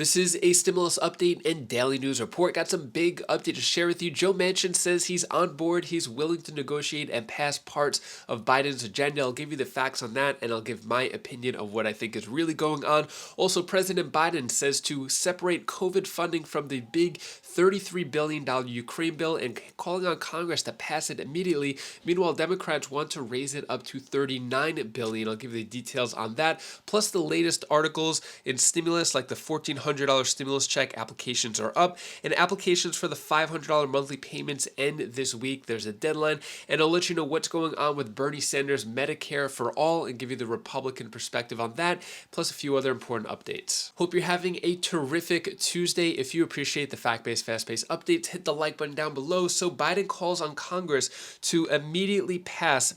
This is a stimulus update and daily news report. Got some big update to share with you. Joe Manchin says he's on board. He's willing to negotiate and pass parts of Biden's agenda. I'll give you the facts on that, and I'll give my opinion of what I think is really going on. Also, President Biden says to separate COVID funding from the big $33 billion Ukraine bill and calling on Congress to pass it immediately. Meanwhile, Democrats want to raise it up to $39 billion. I'll give you the details on that, plus the latest articles in stimulus like the $1,400 stimulus check applications are up, and applications for the $500 monthly payments end this week. There's a deadline, and I'll let you know what's going on with Bernie Sanders' Medicare for All and give you the Republican perspective on that, plus a few other important updates. Hope you're having a terrific Tuesday. If you appreciate the fact-based, fast-paced updates, hit the like button down below. So Biden calls on Congress to immediately pass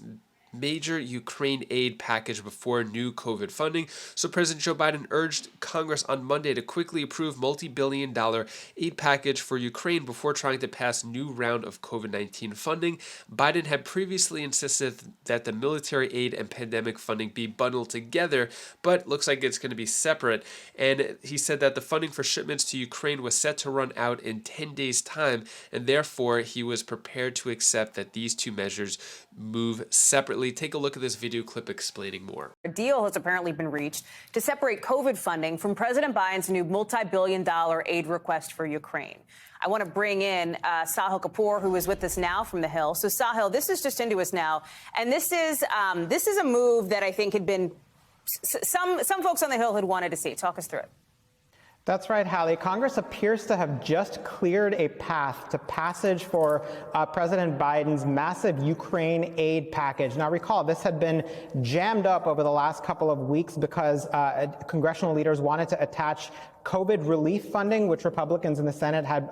major Ukraine aid package before new COVID funding. So President Joe Biden urged Congress on Monday to quickly approve multi-billion-dollar aid package for Ukraine before trying to pass new round of COVID-19 funding. Biden had previously insisted that the military aid and pandemic funding be bundled together, but looks like it's going to be separate. And he said that the funding for shipments to Ukraine was set to run out in 10 days' time, and therefore he was prepared to accept that these two measures move separately. Take a look at this video clip explaining more. A deal has apparently been reached to separate COVID funding from President Biden's new multi-billion-dollar aid request for Ukraine. I want to bring in Sahil Kapoor, who is with us now from the Hill. So, Sahil, this is just into us now, and this is a move that I think had been some folks on the Hill had wanted to see. Talk us through it. That's right, Hallie. Congress appears to have just cleared a path to passage for President Biden's massive Ukraine aid package. Now, recall, this had been jammed up over the last couple of weeks because congressional leaders wanted to attach COVID relief funding, which Republicans in the Senate had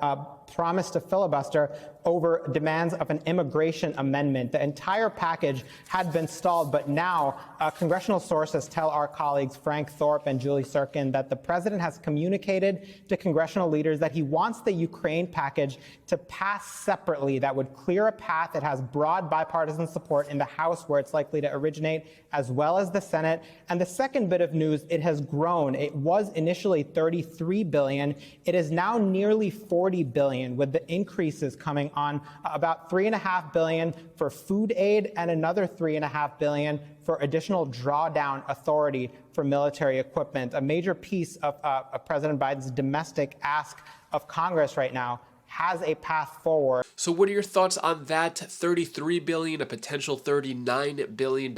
promised to filibuster over demands of an immigration amendment. The entire package had been stalled, but now congressional sources tell our colleagues Frank Thorpe and Julie Sirkin that the president has communicated to congressional leaders that he wants the Ukraine package to pass separately. That would clear a path. It has broad bipartisan support in the House, where it's likely to originate, as well as the Senate. And the second bit of news, it has grown. It was initially $33 billion. It is now nearly $40 billion, with the increases coming on about $3.5 billion for food aid and another $3.5 billion for additional drawdown authority for military equipment. A major piece of President Biden's domestic ask of Congress right now has a path forward. So what are your thoughts on that? $33 billion, a potential $39 billion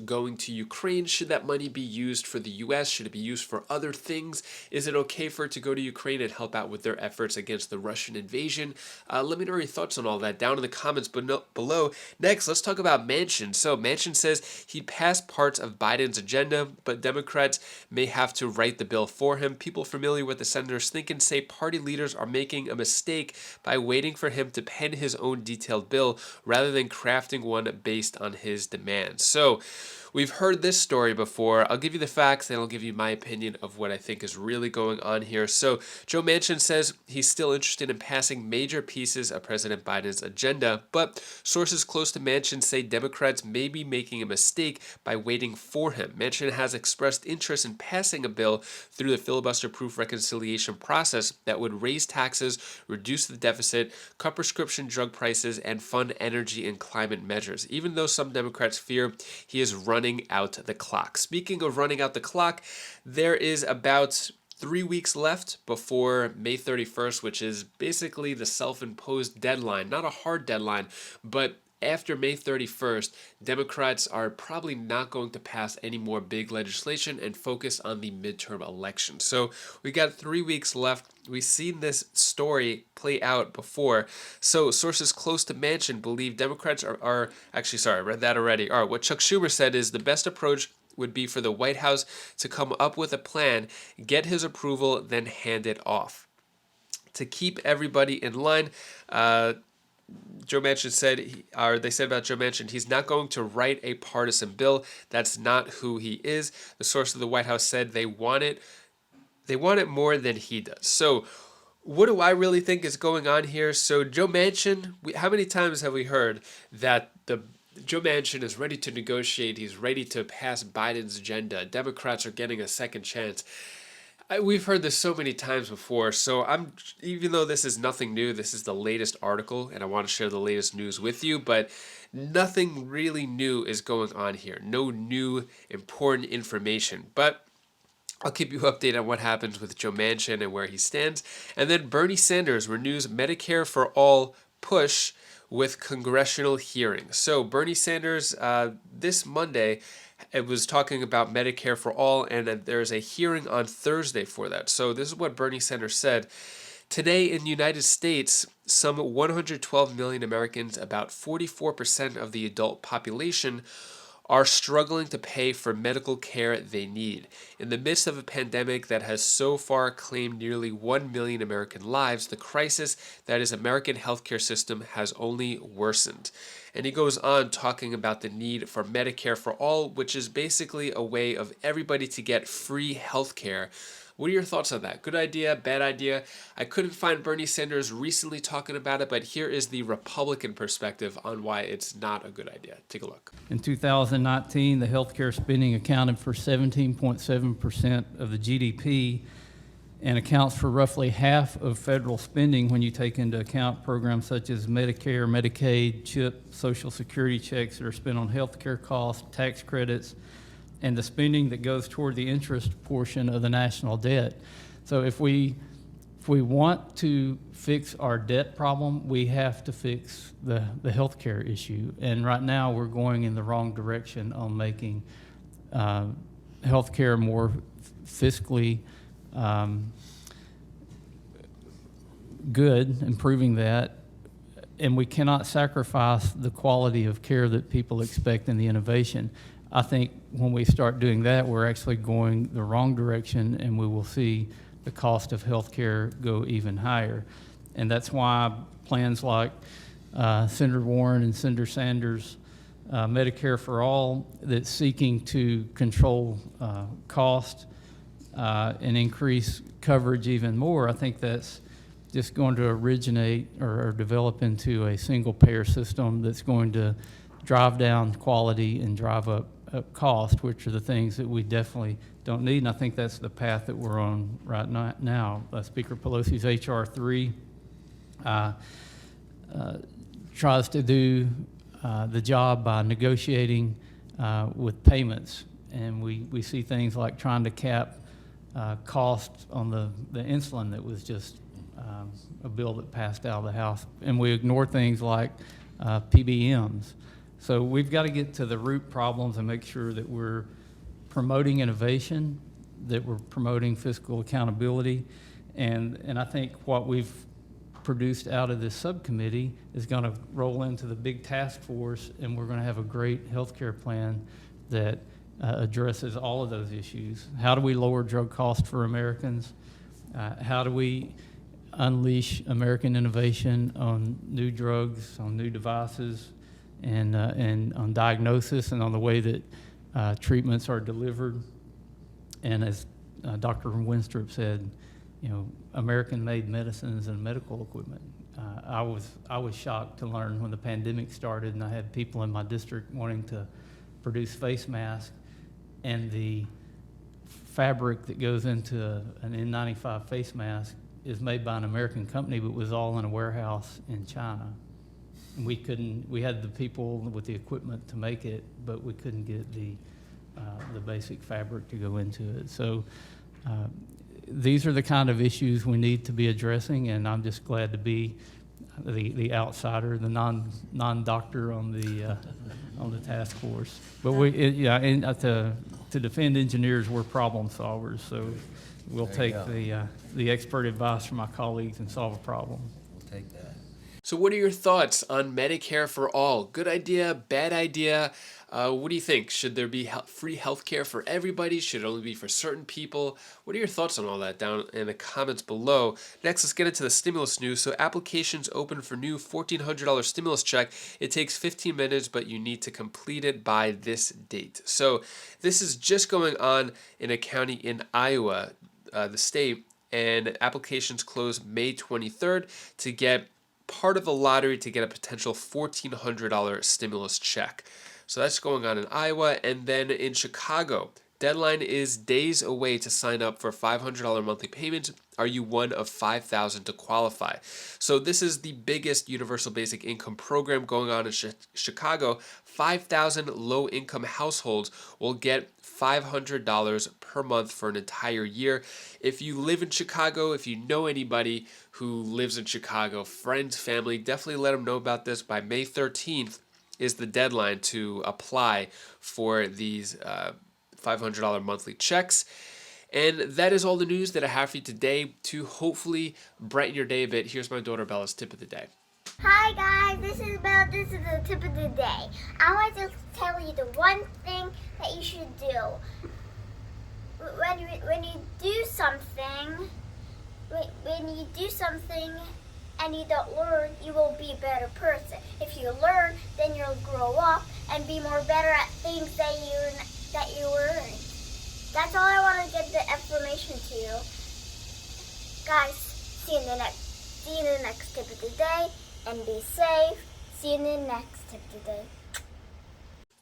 going to Ukraine. Should that money be used for the U.S.? Should it be used for other things? Is it okay for it to go to Ukraine and help out with their efforts against the Russian invasion? Let me know your thoughts on all that down in the comments below. Next, let's talk about Manchin. So Manchin says he passed parts of Biden's agenda, but Democrats may have to write the bill for him. People familiar with the senator's thinking say party leaders are making a mistake by waiting for him to pen his own detailed bill rather than crafting one based on his demands. So we've heard this story before. I'll give you the facts, and I'll give you my opinion of what I think is really going on here. So Joe Manchin says he's still interested in passing major pieces of President Biden's agenda, but sources close to Manchin say Democrats may be making a mistake by waiting for him. Manchin has expressed interest in passing a bill through the filibuster-proof reconciliation process that would raise taxes, reduce the deficit, cut prescription drug prices, and fund energy and climate measures, even though some Democrats fear he is running out the clock. Speaking of running out the clock, there is about 3 weeks left before May 31st, which is basically the self-imposed deadline. Not a hard deadline, but after May 31st, Democrats are probably not going to pass any more big legislation and focus on the midterm election. So we got 3 weeks left. We've seen this story play out before. So sources close to Manchin believe Democrats are actually, sorry, I read that already. All right, what Chuck Schumer said is the best approach would be for the White House to come up with a plan, get his approval, then hand it off. To keep everybody in line, Joe Manchin said, or they said about Joe Manchin, he's not going to write a partisan bill. That's not who he is. The source of the White House said they want it more than he does. So what do I really think is going on here? So Joe Manchin, how many times have we heard that Joe Manchin is ready to negotiate, he's ready to pass Biden's agenda, Democrats are getting a second chance? We've heard this so many times before, so even though this is nothing new, this is the latest article, and I want to share the latest news with you, but nothing really new is going on here. No new important information, but I'll keep you updated on what happens with Joe Manchin and where he stands. And then Bernie Sanders renews Medicare for All push with congressional hearings. So Bernie Sanders this Monday, it was talking about Medicare for All, and there's a hearing on Thursday for that. So this is what Bernie Sanders said. Today in the United States, some 112 million Americans, about 44% of the adult population, are struggling to pay for medical care they need. In the midst of a pandemic that has so far claimed nearly 1 million American lives, the crisis that is American healthcare system has only worsened. And he goes on talking about the need for Medicare for All, which is basically a way of everybody to get free healthcare. What are your thoughts on that? Good idea, bad idea? I couldn't find Bernie Sanders recently talking about it, but here is the Republican perspective on why it's not a good idea. Take a look. In 2019, the healthcare spending accounted for 17.7% of the GDP and accounts for roughly half of federal spending when you take into account programs such as Medicare, Medicaid, CHIP, Social Security checks that are spent on healthcare costs, tax credits, and the spending that goes toward the interest portion of the national debt. So if we want to fix our debt problem, we have to fix the healthcare issue. And right now we're going in the wrong direction on making healthcare more fiscally good, improving that. And we cannot sacrifice the quality of care that people expect and the innovation. I think when we start doing that, we're actually going the wrong direction, and we will see the cost of healthcare go even higher. And that's why plans like Senator Warren and Senator Sanders' Medicare for All, that's seeking to control cost and increase coverage even more, I think that's just going to originate or develop into a single payer system that's going to drive down quality and drive up cost, which are the things that we definitely don't need. And I think that's the path that we're on right now. Speaker Pelosi's H.R. 3 tries to do the job by negotiating with payments. And we see things like trying to cap costs on the insulin that was just a bill that passed out of the House. And we ignore things like PBMs. So we've got to get to the root problems and make sure that we're promoting innovation, that we're promoting fiscal accountability. And I think what we've produced out of this subcommittee is going to roll into the big task force, and we're going to have a great healthcare plan that addresses all of those issues. How do we lower drug costs for Americans? How do we unleash American innovation on new drugs, on new devices, and on diagnosis and on the way that treatments are delivered? And as Dr. Winstrup said, American-made medicines and medical equipment. I was shocked to learn when the pandemic started, and I had people in my district wanting to produce face masks, and the fabric that goes into an N95 face mask is made by an American company, but was all in a warehouse in China. And we had the people with the equipment to make it, but we couldn't get the basic fabric to go into it. So these are the kind of issues we need to be addressing, and I'm just glad to be the outsider, the non-doctor on the task force. But to defend engineers, we're problem solvers, so we'll take the expert advice from my colleagues and solve a problem. We'll take that. So what are your thoughts on Medicare for All? Good idea, bad idea? What do you think? Should there be free healthcare for everybody? Should it only be for certain people? What are your thoughts on all that down in the comments below? Next, let's get into the stimulus news. So applications open for new $1,400 stimulus check. It takes 15 minutes, but you need to complete it by this date. So this is just going on in a county in Iowa, the state, and applications close May 23rd to get part of the lottery to get a potential $1,400 stimulus check. So that's going on in Iowa. And then in Chicago, Deadline is days away to sign up for $500 monthly payment. Are you one of 5,000 to qualify? So this is the biggest universal basic income program going on in Chicago. 5,000 low-income households will get $500 per month for an entire year. If you live in Chicago, if you know anybody who lives in Chicago, friends, family, definitely let them know about this. By May 13th is the deadline to apply for these $500 monthly checks. And that is all the news that I have for you today to hopefully brighten your day a bit. Here's my daughter Bella's tip of the day. Hi guys, this is Belle. This is the tip of the day. I want to tell you the one thing that you should do. When you do something, and you don't learn, you will be a better person. If you learn, then you'll grow up and be more better at things that you learn. That's all I want to get the information to you. Guys, see you in the next tip of the day, and be safe. See you in the next tip of the day.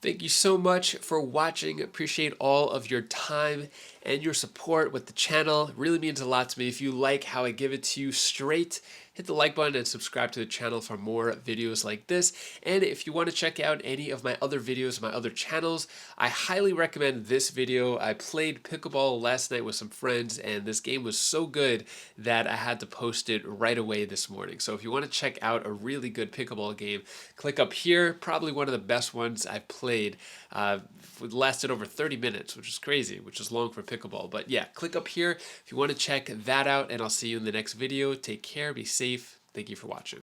Thank you so much for watching. Appreciate all of your time and your support with the channel. It really means a lot to me. If you like how I give it to you straight, hit the like button and subscribe to the channel for more videos like this. And if you want to check out any of my other videos, my other channels, I highly recommend this video. I played Pickleball last night with some friends, and this game was so good that I had to post it right away this morning. So if you want to check out a really good Pickleball game, click up here. Probably one of the best ones I've played. It lasted over 30 minutes, which is crazy, which is long for Pickleball. But yeah, click up here if you want to check that out, and I'll see you in the next video. Take care, be safe. Thank you for watching.